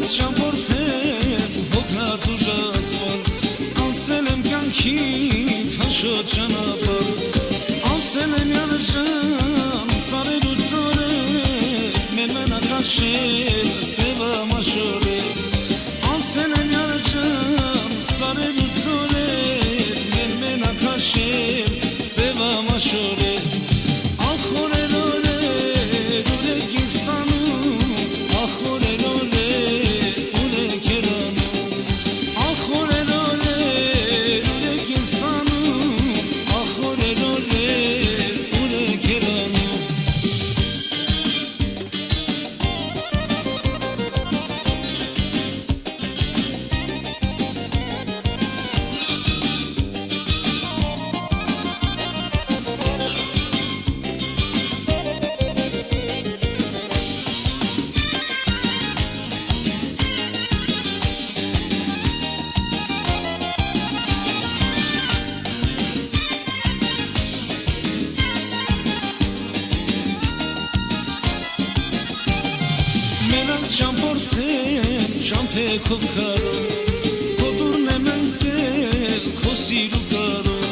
Չամփորդեմ հոգնած ու ժազվար անցել եմ կյանքի փաշոտ ճանապարհ անցել եմ յանրջան սարեր ու ծորեր մեր մենակ հաշել սևա մաշորեր անցել եմ յանրջան սարեր ու ծորեր մեր մենակ հաշել սևա մաշորեր ախորեր օրեր ուրեք ինձ տանում ախորեր Չամփորդեմ ճամփեքով քարով քո դուրն եմ ընկել քո սիրու կարով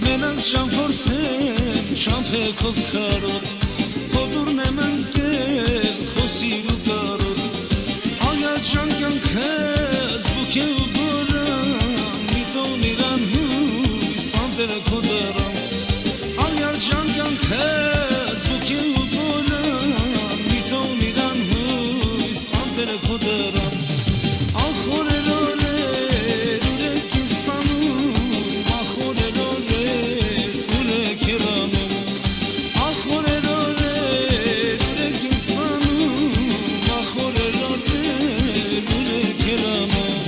մենակ ճամփորդեմ ճամփեքով քարով քո դուրն եմ ընկել քո սիրու կարով աղյա ջան կյանքս բուք է ու բորան միտոն իրան հույս անտերը քո դարան աղյա ջան կյանքս բուք է ու բորան միտոն իրան Kodaram Ahorel oler Urek istanum Ahorel oler Urek eranum Ahorel oler Urek istanum Ahorel oler Urek eranum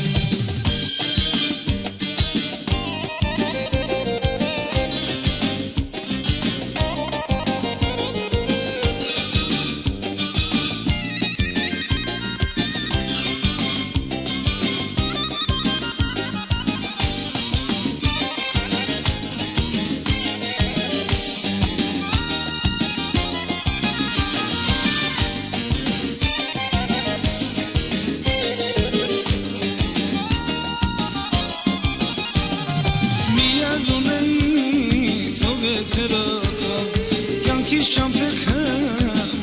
Կյանքի շամփեքը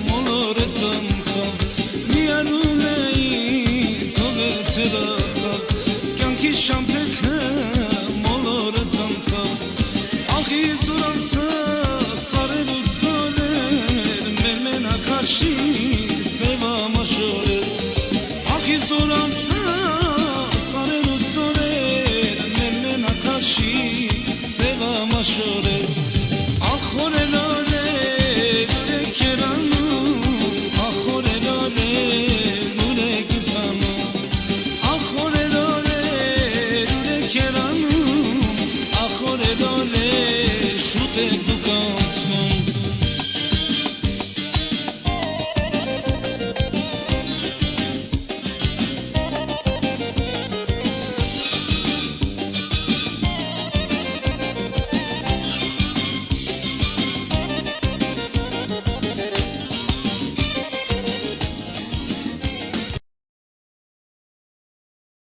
մոլորեցանցավ միանում էի թողեցրացավ կյանքի շամփեքը մոլորեցանցավ ախի սուրանցը սարեր ու ծորեր մեր մենակ հաշի սևա մաշորեր ախի սուրանցը սարեր ու ծորեր մեր մենակ հաշի սևա մաշորեր Ahorel oler Urek eranum Ahorel oler Urek istanum Ahorel oler Urek eranum Ahorel oler Şutek